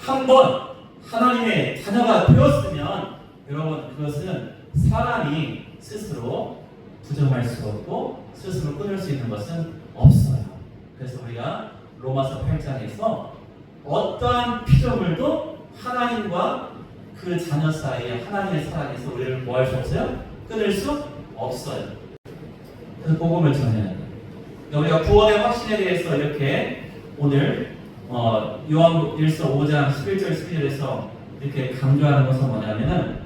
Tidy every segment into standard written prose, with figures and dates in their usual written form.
한번 하나님의 자녀가 되었으면 여러분 그것은 사람이 스스로 부정할 수 없고 스스로 끊을 수 있는 것은 없어요. 그래서 우리가 로마서 8장에서 어떠한 피조물도 하나님과 그 자녀 사이에 하나님의 사랑에서 우리를 뭐 할 수 없어요? 끊을 수 없어요. 그래서 복음을 전해야 돼요. 우리가 구원의 확신에 대해서 이렇게 오늘 요한일서 5장 11절 12절에서 이렇게 강조하는 것은 뭐냐면은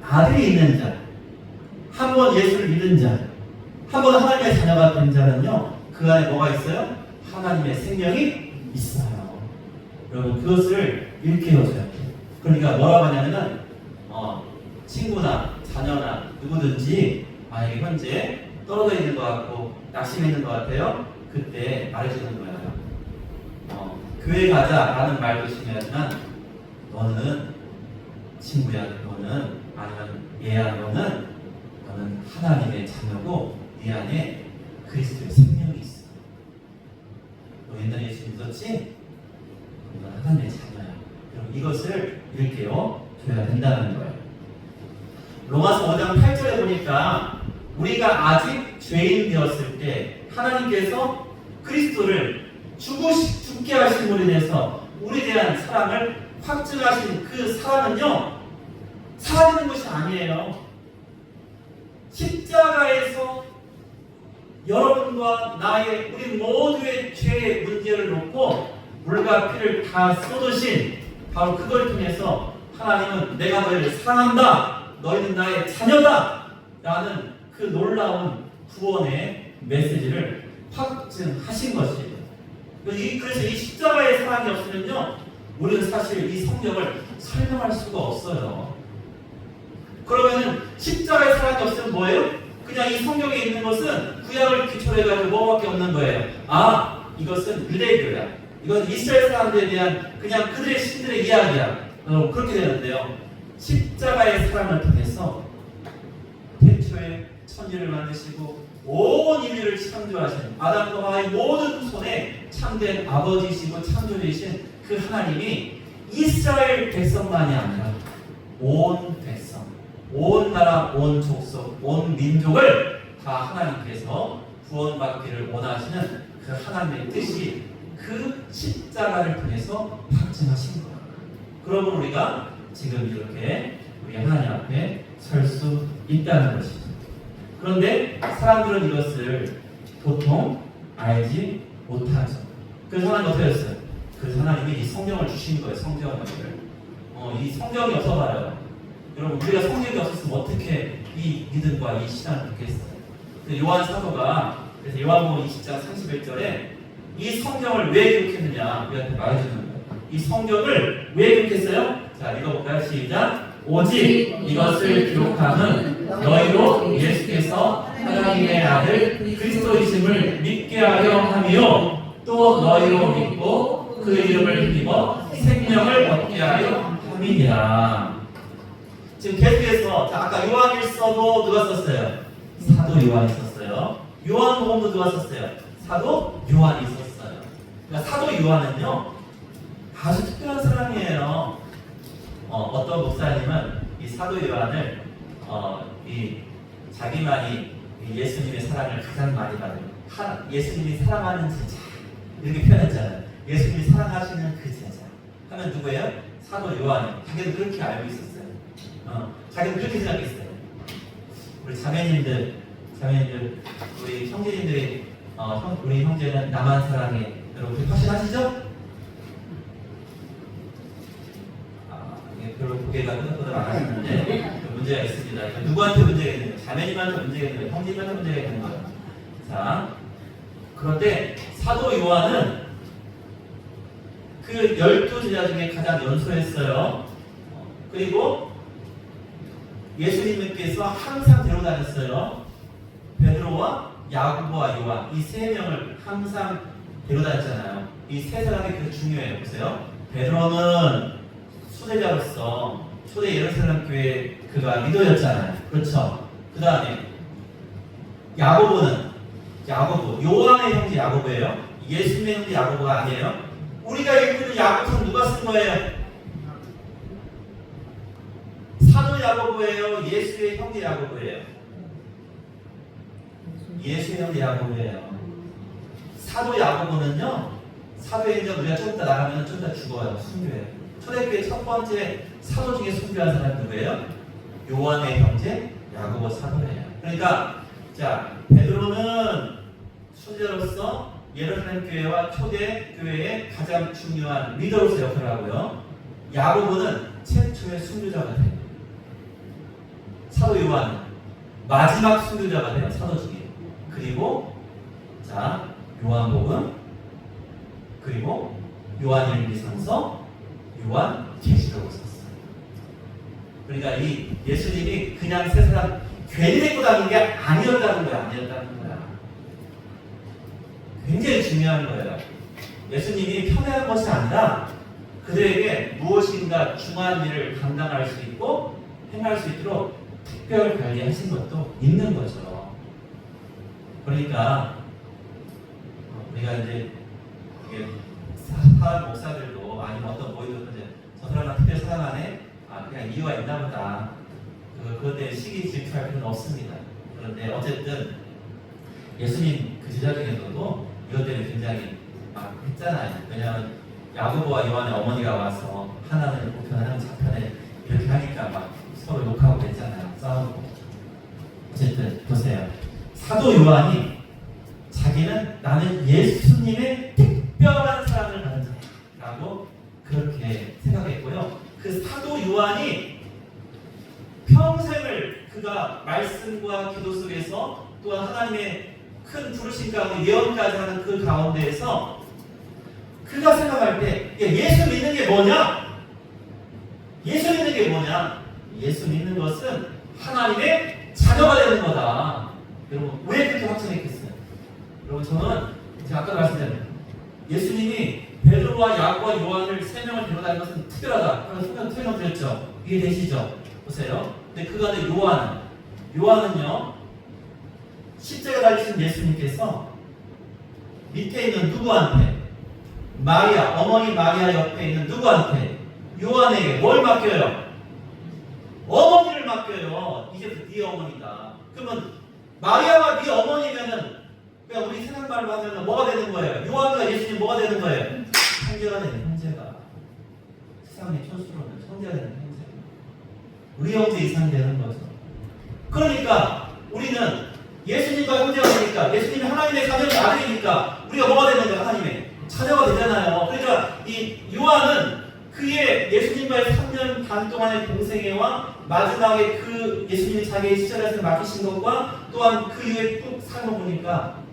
아들이 있는 자, 한 번 예수를 믿은 자, 한 번 하나님의 자녀가 된 자는요, 그 안에 뭐가 있어요? 하나님의 생명이 있어요. 여러분 그것을 일깨워줘야 돼요. 그러니까 뭐라고 하냐면은 친구나 자녀나 누구든지 만약에 현재 떨어져 있는 것 같고 낙심해 있는 것 같아요. 그때 말해주는 거예요. 교회 가자라는 말도 중요하지만 너는 친구야, 너는 아니면 얘야, 너는 하나님의 자녀고 네 안에 그리스도의 생명이 있어. 너 옛날에 예수 믿었지? 넌 하나님의 자녀야. 그럼 이것을 일깨워 줘야 된다는 거예요. 로마서 5장 8절에 보니까 우리가 아직 죄인 되었을 때 하나님께서 그리스도를 죽게 하신 분에 대해서 우리에 대한 사랑을 확증하신 그 사랑은요, 사라지는 것이 아니에요. 십자가에서 여러분과 나의 우리 모두의 죄의 문제를 놓고 물과 피를 다 쏟으신 바로 그걸 통해서 하나님은 내가 너희를 사랑한다, 너희는 나의 자녀다 라는 그 놀라운 구원의 메시지를 확증하신 것이에요. 그래서 이 십자가의 사랑이 없으면요, 우리는 사실 이 성경을 설명할 수가 없어요. 그러면은 십자가의 사랑이 없으면 뭐예요? 그냥 이 성경에 있는 것은 구약을 기초로 해가지고 뭐밖에 없는 거예요. 이것은 유대교야. 이건 이스라엘 사람들에 대한 그냥 그들의 신들의 이야기야. 그렇게 되는데요. 십자가의 사랑을 통해서 태초에 천지를 만드시고 온 인류를 창조하신 아담과 하와의 모든 손에 참된 아버지이시고 창조주이신 그 하나님이 이스라엘 백성만이 아니라 온 백성, 온 나라, 온 족속, 온 민족을 다 하나님께서 구원받기를 원하시는 그 하나님의 뜻이 그 십자가를 통해서 확증하신 거예요. 그러면 우리가 지금 이렇게 우리 하나님 앞에 설 수 있다는 것이죠. 그런데 사람들은 이것을 보통 알지 못하죠. 그래서 하나님 어떻게 했어요? 그래서 하나님이 이 성경을 주신 거예요. 성경을. 이 성경이 없어봐요. 여러분 우리가 성경이 없었으면 어떻게 이 믿음과 이 신앙을 믿겠어요? 요한 사도가 그래서 요한복음 20장 31절에 이 성경을 왜 기록했느냐 우리한테 말해주는 거예요. 이 성경을 왜 기록했어요? 자 읽어볼까요? 시작. 오직 이것을 기록함은 너희로 예수께서 하나님의 아들 그리스도이심을 믿게 하려 함이요 또 너희로 믿고 그 이름을 힘입어 생명을 얻게 하려 함이니라. 지금 계속해서 아까 요한일서도 누가 썼어요? 사도 요한이 썼어요. 요한복음도 누가 썼어요? 사도 요한이 썼어요. 그러니까 사도 요한은요 아주 특별한 사람이에요. 어떤 목사님은 이 사도 요한을 이 자기만이 예수님의 사랑을 가장 많이 받은 예수님이 사랑하는 제자 이렇게 표현했잖아요. 예수님이 사랑하시는 그 제자 하면 누구예요? 사도 요한이에요. 자기는 그렇게 알고 있었어요. 자기는 그렇게 생각했어요. 우리 자매님들 우리 형제님들이 우리 형제는 나만 사랑해 여러분 확신하시죠? 별로 고개가 끄덕끄덕 안 하시는데 문제가 있습니다. 누구한테 문제가 있는 거예요? 자매님한테 문제가 있는 거예요? 형제님한테 문제가 있는 거예요? 자, 그런데 사도 요한은 그 12제자 중에 가장 연소했어요. 그리고 예수님께서 항상 데려다녔어요. 베드로와 야고보와 요한 이 세 명을 항상 데려다녔잖아요. 이 세 사람이 그 중요해요. 보세요. 베드로는 수제자로서 초대 예루살렘 교회 그가 리더였잖아요. 그렇죠? 그 다음에 야고보 요한의 형제 야고보예요. 예수님의 형제 야고보가 아니에요. 우리가 읽고 있는 야고보는 누가 쓴 거예요? 사도 야고보예요? 예수의 형제 야고보예요? 예수의 형제 야고보예요. 사도 야고보는요, 사도행전 우리가 좀 이따 나가면 좀 이따 죽어요. 순교해요. 초대교회 첫 번째 사도 중에 순교한 사람 누구예요? 요한의 형제 야고보 사도예요. 그러니까 자, 베드로는 순교로서 예루살렘 교회와 초대 교회의 가장 중요한 리더로서 역할을 하고요. 야고보는 최초의 순교자가 돼요. 사도 요한은 마지막 순교자가 돼요. 사도 중에. 그리고 자, 요한복음, 그리고 요한일기상서, 요한계시록을 썼어요. 그러니까 이 예수님이 그냥 세 사람 괜히 데리고 다니는 게 아니었다는 거야. 굉장히 중요한 거예요. 예수님이 편애한 것이 아니라 그들에게 무엇인가 중요한 일을 감당할 수 있고 행할 수 있도록 특별 관리하신 것도 있는 거죠. 그러니까 우리가 이제 사람 목사들도 아니면 어떤 모임도 이제 저 사람은 특별 사랑하네, 그냥 이유가 있나 보다. 그것에 시기 질투할 필요는 없습니다. 그런데 어쨌든 예수님 그 제자 중에서도 이것 때문에 굉장히 막 했잖아요. 왜냐하면 야고보와 요한의 어머니가 와서 하나는 우편 하나는 좌편에 이렇게 하니까 막 서로 욕하고 그랬잖아요. 싸우고. 어쨌든 보세요. 사도 요한이 자기는 나는 예수님의 특별한 사랑을 받은 자라고 그렇게 생각했고요. 그 사도 요한이 평생을 그가 말씀과 기도 속에서 또한 하나님의 큰 부르심 가운데 예언까지 하는 그 가운데에서 그가 생각할 때 예수 믿는 게 뭐냐? 예수 믿는 게 뭐냐? 예수 믿는 것은 하나님의 자녀가 되는 거다. 여러분 왜 그렇게 확신했겠어요? 여러분 저는 제가 아까 말씀드린 예수님이 베드로와 야고보와 요한을 세 명을 데려다닌 것은 특별하다. 그래서 성경 설명드렸죠. 이해되시죠? 보세요. 근데 그간의 요한은요 십자가 달리신 예수님께서 밑에 있는 누구한테? 마리아, 어머니 마리아 옆에 있는 누구한테? 요한에게 뭘 맡겨요? 어머니를 맡겨요. 이제부터 네 어머니다. 그러면 마리아가 네 어머니면은 그러니까 우리 세상말로 하면 뭐가 되는 거예요? 요한과 예수님 뭐가 되는 거예요? 형제가 되는 형제가. 세상의 초수로는 형제가 되는 형제가. 의형제 이상이 되는 거죠. 그러니까 우리는 예수님과 형제가 되니까 예수님이 하나님의 자녀의 아들이니까 우리가 뭐가 되는 거예요? 하나님의 자녀가 되잖아요. 그러니까 이 요한은 그의 예수님과의 3년 반 동안의 공생애와 마지막에 그 예수님이 자기의 시절에서 맡기신 것과 또한 그 이후에 쭉 삶을 보니까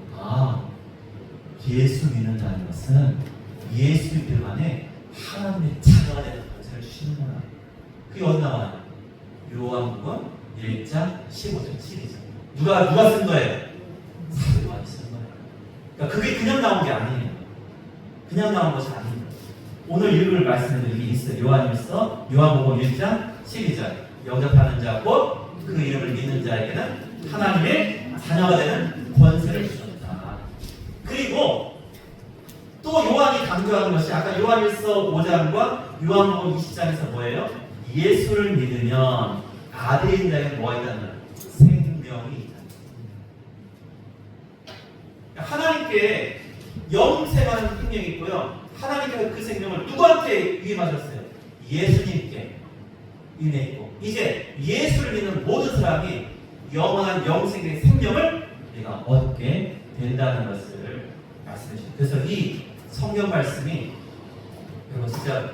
예수 믿는다는 것은 예수들 안에 하나님의 자녀가 되는 권세를 주시는구나. 그게 어디 나와요? 요한복음 1장 15절 12절. 누가 쓴 거예요? 사도 요한이 쓴 거예요. 그러니까 그게 그냥 나온 게 아니에요. 그냥 나온 것이 아닙니다. 오늘 읽을 말씀들이 있어요. 요한일서 요한복음 1장 12절. 영접하는 자 곧 그 이름을 믿는 자에게는 하나님의 자녀가 되는 권세를 주셨다. 그리고 또 요한이 강조하는 것이 아까 요한일서 5장과 요한복음 20장에서 뭐예요? 예수를 믿으면 아들인 자에게 뭐가 있다는 거예요? 생명이 있다. 하나님께 영생하는 생명이 있고요. 하나님께서 그 생명을 누구한테 위임하셨어요? 예수님께 위임했고 이제 예수를 믿는 모든 사람이 영원한 영생의 생명을 우리가 얻게 된다는 것을 말씀해 주십니다. 그래서 이 성경 말씀이 여러분 진짜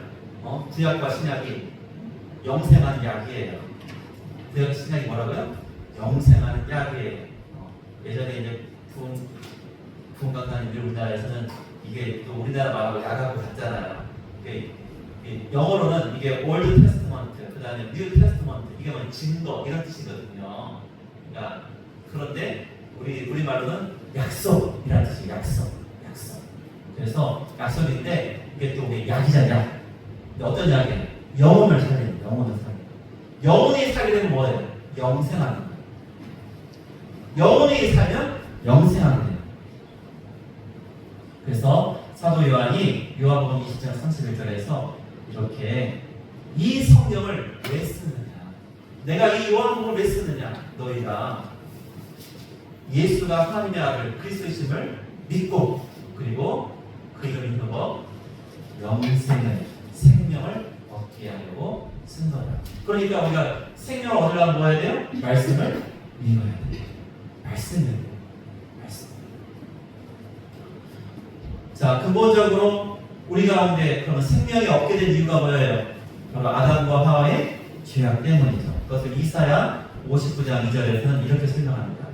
구약과 신약이 영생하는 약이에요. 구약 신약이 뭐라고요? 영생하는 약이에요. 예전에 이제 부흥강단이 우리나라에서는 이게 또 우리나라 말하고 약하고 같잖아요. 영어로는 이게 올드 테스트먼트, 그 다음에 뉴 테스트먼트, 이게 뭐 증거 이런 뜻이거든요. 그러니까 그런데 우리 말로는 약속이라는 뜻이에요. 약속. 그래서 약속인데 이게 또 우리 약이잖아요. 근데 어떤 약이에요? 영혼을 살리는, 영혼이 살게 되면 뭐예요? 영생하는 거예요. 영혼이 살면 영생하게 돼요. 그래서 사도 요한이 요한복음 20장 31절에서 이렇게 이 성경을 왜 쓰느냐? 내가 이 요한복음을 왜 쓰느냐? 너희가 예수가 하나님의 아들 그리스도이심을 믿고 그리고 그 이름 믿는 법 영생을 생명을 얻게 하려고 쓴 거다. 그러니까 우리가 생명을 얻으려면 뭐 해야 돼요? 말씀을 믿어야 돼요. 말씀을 말씀. 자, 근본적으로 우리 가운데 그러면 생명이 얻게 된 이유가 뭐예요? 바로 아담과 하와의 죄악 때문이죠. 그것을 이사야 59장 2절에서는 이렇게 설명합니다.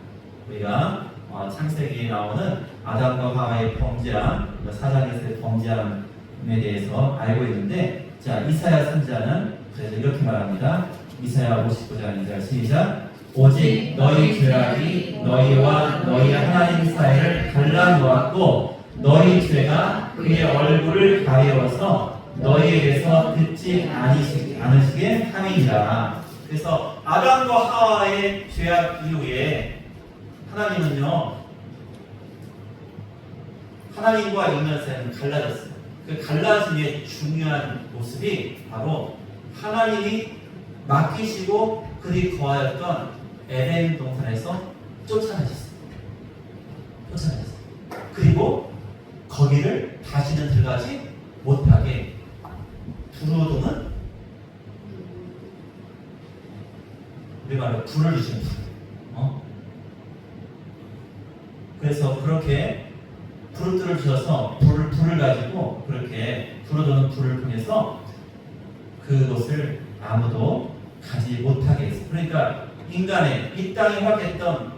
우리가 창세기에 나오는 아담과 하와의 범죄함, 사장에서의 범죄함에 대해서 알고 있는데, 자, 이사야 선지자는 그래서 이렇게 말합니다. 이사야 59장 2절 시작. 오직 너희 죄악이 너희와 너희 하나님 사이를 갈라놓았고 너희 죄가 그의 얼굴을 가리워서 너희에게서 듣지 않으시게 함이니라. 그래서 아담과 하와의 죄악 이후에 하나님은요, 하나님과 인간 사이는 갈라졌어요. 그 갈라짐의 중요한 모습이 바로 하나님이 맡기시고 그들이 거하였던 에덴 동산에서 쫓아내셨어요. 그리고 거기를 다시는 들어가지 못하게 두루도는 우리 말로 불을 주신 불. 그래서 그렇게 불을 주셔서 불을 가지고 그렇게 두루도는 불을 통해서 그것을 아무도 가지 못하게 했어요. 그러니까 인간의 이 땅에 활약했던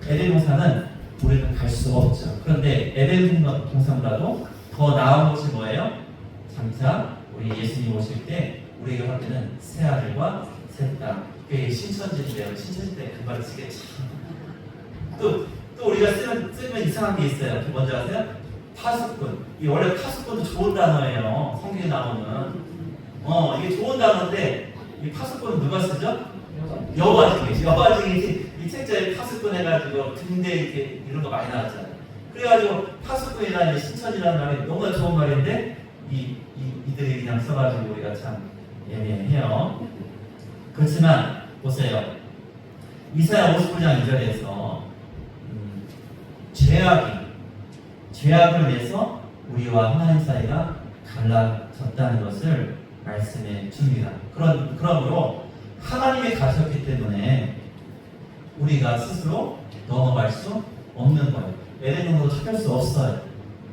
에덴 동산은 우리는 갈 수 없죠. 그런데 에덴 동산보다도 더 나은 곳이 뭐예요? 장차 우리 예수님 오실 때 우리에게 활약되는 새 하늘과 새 땅. 그게 신천지인데요. 신천지 때 그 말을 쓰게 참. 또 우리가 쓰면 이상한 게 있어요. 그 뭔지 아세요? 파수꾼. 이 원래 파수꾼도 좋은 단어예요. 성경에 나오는. 이게 좋은 단어인데 이 파수꾼은 누가 쓰죠? 여과증이지. 이 책자에 파수꾼 해가지고 근대 이렇게 이런 거 많이 나왔잖아요. 그래가지고 파수꾼이라는 신천이라는 말이 너무나 좋은 말인데 이들이 그냥 써가지고 우리가 참 애매해요. 그렇지만 보세요. 이사야 59장 2절에서 죄악을 위해서 우리와 하나님 사이가 갈라졌다는 것을 말씀해 줍니다. 그러므로 하나님이 가셨기 때문에 우리가 스스로 넘어갈 수 없는 거예요. 에덴 동산도 찾을 수 없어요.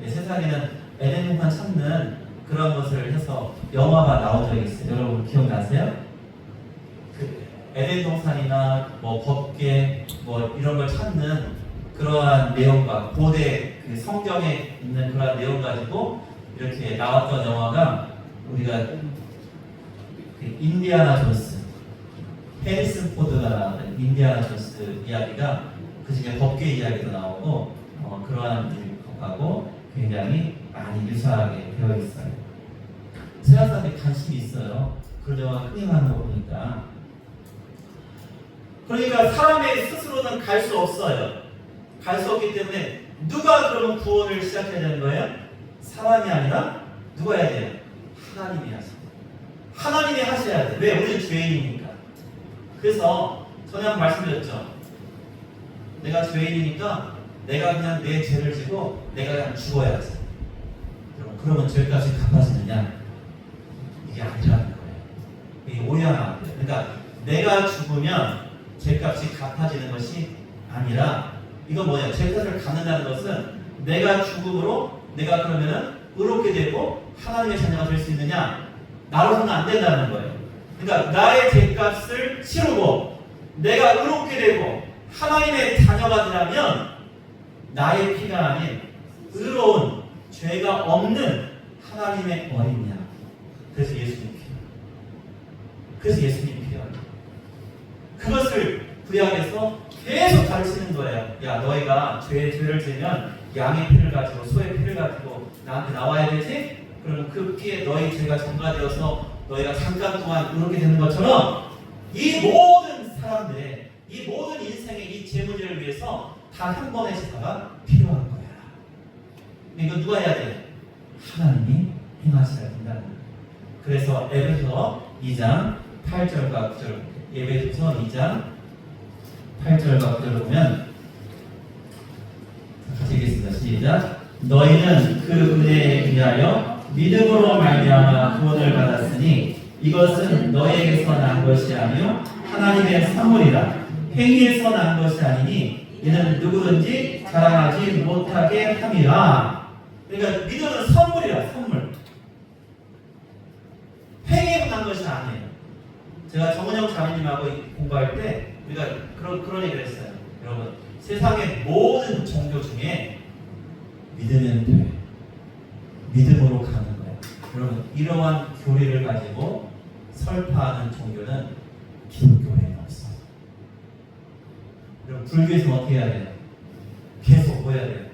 세상에는 에덴 동산 찾는 그런 것을 해서 영화가 나온 적이 있어요. 여러분 기억나세요? 그 에덴 동산이나 뭐 법계 뭐 이런 걸 찾는 그러한 내용과 고대 그 성경에 있는 그러한 내용 가지고 이렇게 나왔던 영화가 우리가 그 인디아나 존스, 해리슨 포드가 나왔던 인디아나 존스 이야기가 그 중에 법계 이야기도 나오고 그러한 것하고 굉장히 많이 유사하게 되어 있어요. 세상 사람들이 관심이 있어요. 그런 영화가 흔히 하는 거 보니까. 그러니까 사람의 스스로는 갈 수 없어요. 갈 수 없기 때문에 누가 그러면 구원을 시작해야 되는 거예요? 사람이 아니라 누가 해야 돼요? 하나님이 하셔야 돼요. 하나님이 하셔야 돼요. 왜? 우리는 죄인이니까. 그래서 전에 한번 말씀드렸죠. 내가 죄인이니까 내가 그냥 내 죄를 지고 내가 그냥 죽어야지. 그러면 죄값이 갚아지느냐? 이게 아니라는 거예요. 이게 오해하면 안 돼요. 그러니까 내가 죽으면 죄값이 갚아지는 것이 아니라 이건 뭐냐? 죄값을 갚는다는 것은 내가 죽음으로 내가 그러면은 의롭게 되고 하나님의 자녀가 될 수 있느냐? 나로서는 안 된다는 거예요. 그러니까 나의 죄값을 치르고 내가 의롭게 되고 하나님의 자녀가 되려면 나의 피가 아닌 의로운 죄가 없는 하나님의 어린 양. 그래서 예수님 필요해요. 그래서 예수님 필요해요. 그것을 구약에서 계속 가르치는 거예요. 야, 너희가 죄를 지면 양의 피를 가지고 소의 피를 가지고 나한테 나와야 되지? 그러면 그 피에 너희 죄가 전가되어서 너희가 잠깐 동안 의롭게 되는 것처럼 이 모든 사람들의 이 모든 인생의 이 죄 문제를 위해서 단 한 번의 제사가 필요한 거야. 이거 누가 해야 돼? 하나님이 행하셔야 된다는 거예요. 그래서 에베소서 2장 8절과 9절, 에베소서 2장 8절과 9절을 보면 같이 읽겠습니다. 시작. 너희는 그 은혜에 비하여 믿음으로 말미암아 구원을 받았으니 이것은 너희에게서 난 것이 아니요 하나님의 선물이라. 행위에서 난 것이 아니니 이는 누구든지 자랑하지 못하게 함이라. 그러니까 믿음은 선물이라. 선물. 행위에서 난 것이 아니에요. 제가 정은영 자매님하고 공부할 때 우리가 그런 얘기를 했어요. 여러분, 세상의 모든 종교 중에 믿으면 돼. 믿음으로 가는 거예요. 여러분, 이러한 교리를 가지고 설파하는 종교는 기독교에는 없어요. 여러분, 불교에서는 어떻게 해야 돼요? 계속 뭐 해야 돼요?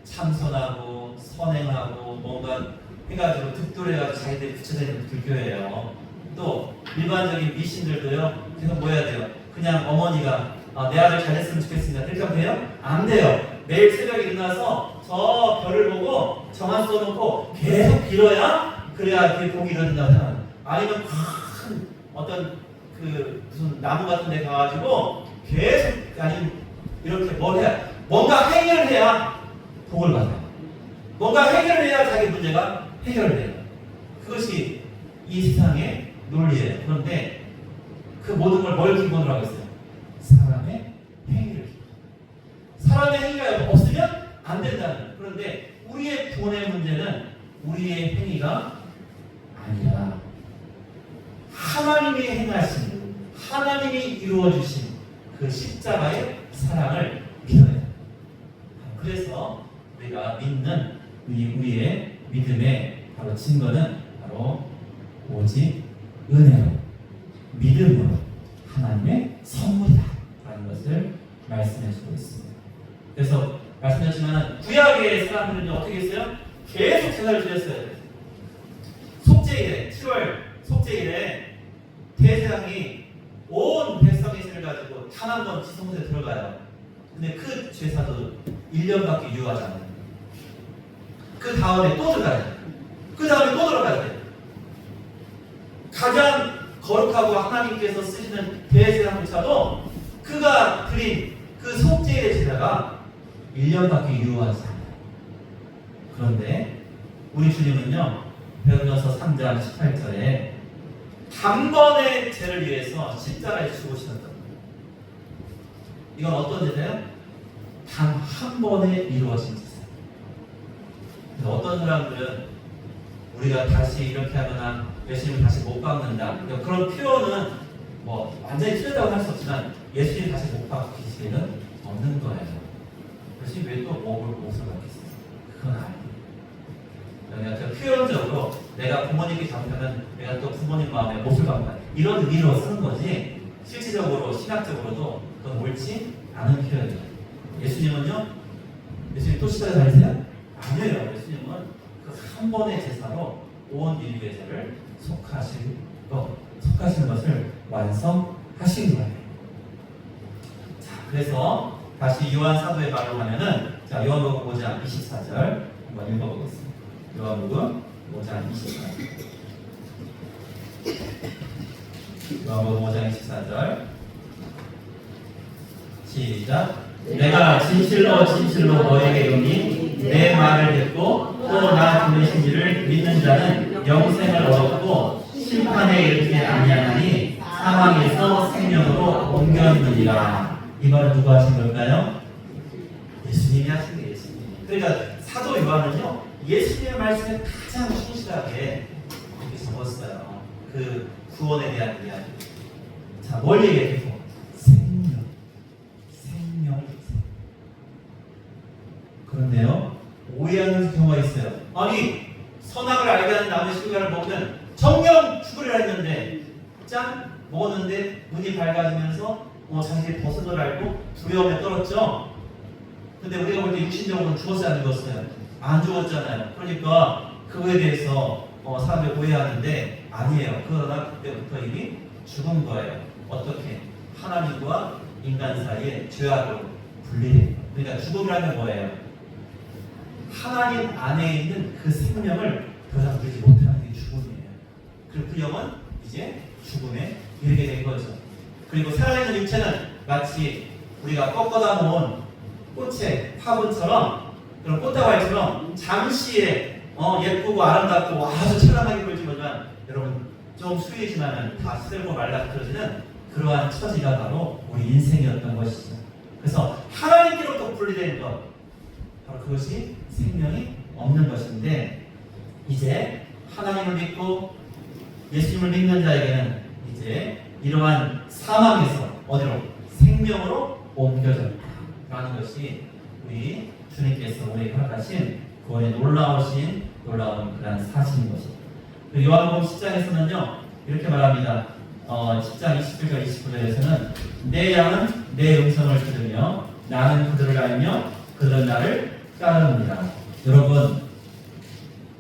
참선하고 선행하고 뭔가 해가지고 득도해가지고 자기들이 붙여다니는 불교예요. 또 일반적인 미신들도요, 계속 뭐 해야 돼요? 그냥 어머니가 내 아들 잘 됐으면 좋겠습니다. 그렇게 하면 돼요? 안 돼요. 매일 새벽에 일어나서 저 별을 보고 정한 써놓고 계속 빌어야 그래야 그 복이 이루어진다고 생각해요. 아니면 큰 어떤 그 무슨 나무 같은 데 가가지고 계속 아니면 이렇게 뭘 해야 뭔가 해결을 해야 복을 받아요. 뭔가 해결을 해야 자기 문제가 해결돼요. 그것이 이 세상의 논리예요. 그런데 그 모든 걸 뭘 기본으로 하고 있어요? 사람의 행위를. 사람의 행위가 없으면 안 된다는 거예요. 그런데 우리의 구원의 문제는 우리의 행위가 아니라 하나님이 행하신, 하나님이 이루어주신 그 십자가의 사랑을 믿어야 돼요. 그래서 우리가 믿는 우리의 믿음의 바로 증거는 바로 오직 은혜로, 믿음으로 하나님의 선물이다 라는 것을 말씀해 주고 있습니다. 그래서 말씀드렸지만 구약의 사람들은 어떻게 했어요? 계속 제사를 드렸어요. 속죄일에 7월 속죄일에 대제사장이 온 백성의 죄를 가지고 단 한 번 지성소에 들어가요. 근데 그 제사도 1년밖에 유효하지 않아요. 그 다음에 또 들어가야 돼요. 그 다음에 또 들어가야 돼요. 가장 거룩하고 하나님께서 쓰시는 대제사장조차도 그가 드린 그 속죄의 제사가 1년밖에 유효하지 않아요. 그런데 우리 주님은요, 베드로전서 3장 18절에 단번의 죄를 위해서 십자가에 죽으셨다. 이건 어떤 제사예요? 단 한 번에 이루어진 제사예요. 그래서 어떤 사람들은 우리가 다시 이렇게 하거나 예수님을 다시 못 박는다, 그런 표현은 뭐 완전히 틀렸다고 할 수 없지만 예수님 다시 못 박힐 수는 없는 거예요. 예수님 왜 또 못을 박겠어요? 그건 아니에요. 그러니까 표현적으로 내가 부모님께 잘못하면 내가 또 부모님 마음에 못을 박는다, 이런 의미로 쓰는 거지 실질적으로 신학적으로도 그건 옳지 않은 표현이에요. 예수님은요, 예수님 또 십자가에 다니세요? 아니에요. 예수님은 그 한 번의 제사로 온 인류의 죄를 속하시는 것을 완성하신 거예요. 자, 그래서 다시 요한 사도의 말로 하면은, 자, 요한복음 5장 24절 한번 읽어보겠습니다. 요한복음 5장 24절. 요한복음 5장 24절. 시작. 내가 진실로 진실로 너에게 이르노니 내 말을 듣고 또 나 보내신 이를 믿는 자는 영생을 얻었고 심판에 이르지 아니하나니 사망에서 생명으로 옮겨지느니라. 이 말은 누가 하신 걸까요? 예수님이 하신 게 예수님. 그러니까 사도 요한은요, 예수님의 말씀에 가장 충실하게 이렇게 적었어요. 그 구원에 대한 이야기. 자, 뭘 얘기해요? 생명. 그런데요, 오해하는 경우가 있어요. 아니, 선악을 알게 하는 나무의 실과를 먹으면 정령 죽으리라 했는데, 짠! 먹었는데 눈이 밝아지면서 자기의 벗은 알고 두려움에 떨었죠. 근데 우리가 볼 때 육신적으로는 죽었어요, 안 죽었어요? 안 죽었잖아요. 그러니까 그거에 대해서 사람들이 오해하는데 아니에요. 그러나 그때부터 이미 죽은 거예요. 어떻게? 하나님과 인간 사이에 죄악으로 분리돼요. 그러니까 죽음이라는 뭐예요? 하나님 안에 있는 그 생명을 더 이상 누리지 못하는 게 죽음이에요. 그리고 그 영은 이제 죽음에 이르게 된 거죠. 그리고 살아있는 육체는 마치 우리가 꺾어다 놓은 꽃의 화분처럼, 그런 꽃다발처럼 잠시에 예쁘고 아름답고 아주 찬란하게 보이지만 여러분 좀 수위지나면 다 쓸고 말라떨어지는 그러한 처지가 바로 우리 인생이었던 것이죠. 그래서 하나님께로부터 분리된 것, 바로 그것이 생명이 없는 것인데, 이제 하나님을 믿고 예수님을 믿는 자에게는 이제 이러한 사망에서 어디로? 생명으로 옮겨졌다라는 것이 우리 주님께서 우리에게 허락하신 구원의 놀라운 그런 사실인 것입니다. 요한복음 10장에서는요 이렇게 말합니다. 10장 27절 29절에서는 내 양은 내 음성을 들으며 나는 그들을 알며 그들은 나를 따르느니라.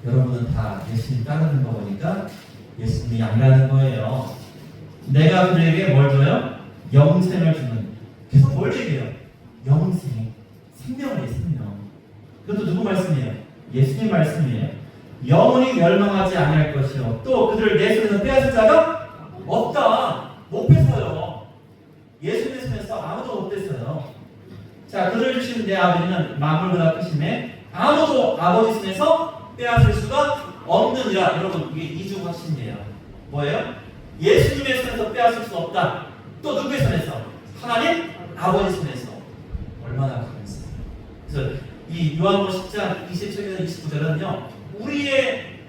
여러분은 다 예수님 따르는 거 보니까 예수님이 양이라는 거예요. 내가 그들에게 뭘 줘요? 영생을 주는. 계속 뭘 얘기해요? 영생, 생명을 생명. 그것도 누구 말씀이에요? 예수님 말씀이에요. 영원히 멸망하지 않을 것이요 또 그들을 내 손에서 빼앗을 자가 없다. 못 뺐어요. 예수님의 손에서 아무도 못 뺐어요. 자, 그들 주신 내 아버지는 만물보다 크심에 아무도 아버지 손에서 빼앗을 수가 없느니라. 여러분, 이게 이중 확신이에요. 뭐예요? 예수님의 손에서 빼앗을 수 없다. 또 누구의 손에서? 하나님 아버지 손에서. 얼마나 감사해요. 그래서 이 요한복음 10장 27절에서 29절은요 우리의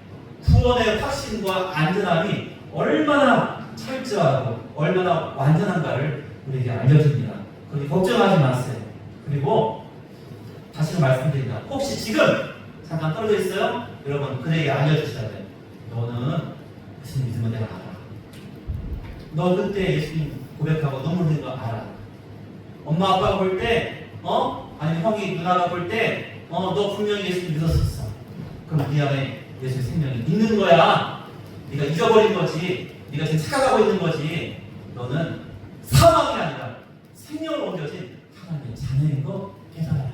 구원의 확신과 안전함이 얼마나 철저하고 얼마나 완전한가를 우리에게 알려줍니다. 그러니 걱정하지 마세요. 그리고 다시 말씀드립니다. 혹시 지금 잠깐 떨어져 있어요? 여러분, 그에게 알려주셔야 돼요. 너는 예수님 믿으면 내가 알아. 너 그때 예수님 고백하고 눈물 흘린 거 알아. 엄마 아빠가 볼 때 아니 형이 누나가 볼 때 너 분명히 예수님 믿었었어. 그럼 네 안에 예수의 생명이 있는 거야. 네가 잊어버린 거지. 네가 지금 착각하고 있는 거지. 너는 사망이 아니라 생명으로 옮겨진 하나님의 자녀인 거 깨달아야 돼.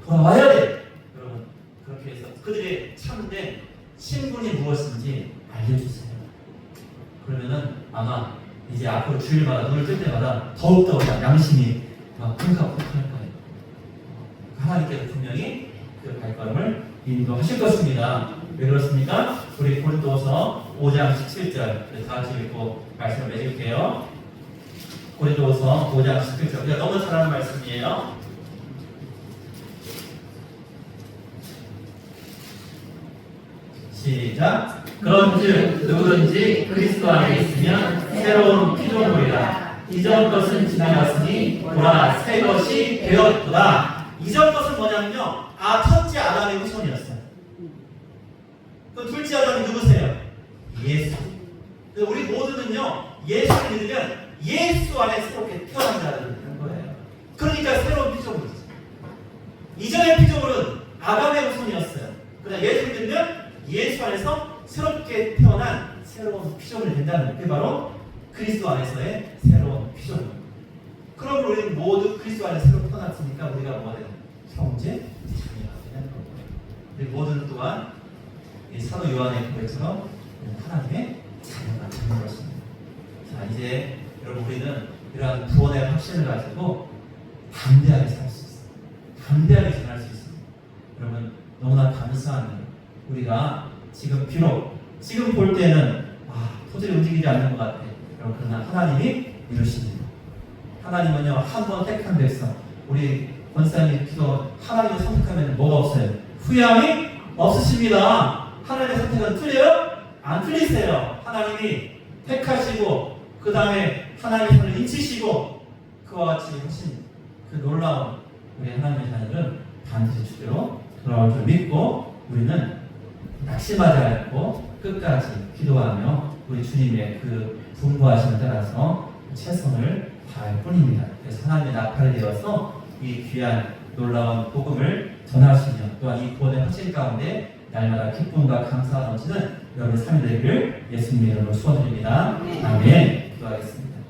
돌아와야 돼. 여러분, 그렇게 해서 그들의 참된 신분이 무엇인지 알려주세요. 그러면은 아마 이제 앞으로 주일마다 눈을 뜰 때마다 더욱더 양심이 막 쿵쾅쿵쾅 할 거예요. 하나님께서 분명히 그 발걸음을 인도하실 것입니다. 왜 그렇습니까? 우리 고린도서 5장 17절 다 같이 읽고 말씀을 맺을게요. 고린도서 5장 17절. 우리가 너무 잘 아는 말씀이에요. 시작. 그런즉 누구든지 그리스도 안에 있으면 새로운 피조물이라. 이전 것은 지나갔으니 보라 새 것이 되었도다. 이전 것은 뭐냐면요, 첫째 아담의 후손이었어요. 그 둘째 아담이 누구세요? 예수. 우리 모두는요 예수를 믿으면 예수 안에 새롭게 태어난 자들인 거예요. 그러니까 새로운 피조물이죠. 이전의 피조물은 아담의 후손이었어요. 그러나 예수를 믿으면 예수 안에서 새롭게 태어난 새로운 피조물이 된다는 게 바로 그리스도 안에서의 새로운 피조물. 그럼 우리는 모두 그리스도 안에 새로 태어났으니까 우리가 뭐가 되는? 형제, 자녀가 되는 거예요. 우리 모두는 또한 이 사도 요한의 고백처럼 하나님의 자녀가 되는 것입니다. 자, 이제 여러분, 우리는 이러한 구원의 확신을 가지고 담대하게 살 수 있어요. 담대하게 전할 수 있습니다. 여러분, 너무나 감사한 일. 우리가 지금 비록 지금 볼 때는 도저히 움직이지 않는 것 같아. 여러분, 그러나 하나님이 이루십니다. 하나님은요 한 번 택한 백성, 우리 권사님이 기도 하나님을 선택하면 뭐가 없어요? 후회함이 없으십니다. 하나님의 선택은 틀려요? 안 틀리세요. 하나님이 택하시고 그 다음에 하나님의 손을 인치시고 그와 같이 하신 그 놀라운 우리 하나님의 자녀들은 반드시 주대로 돌아올 줄 믿고 우리는 낙심하지 않고 끝까지 기도하며 우리 주님의 그 분부하심을 따라서 최선을 다할 뿐입니다. 그래서 하나님의 나팔이 되어서 이 귀한 놀라운 복음을 전하시며 또한 이 구원의 확신 가운데 날마다 기쁨과 감사가 넘치는 여러분의 삶이 되기를 예수님의 이름으로 축원드립니다. 아멘. 기도하겠습니다.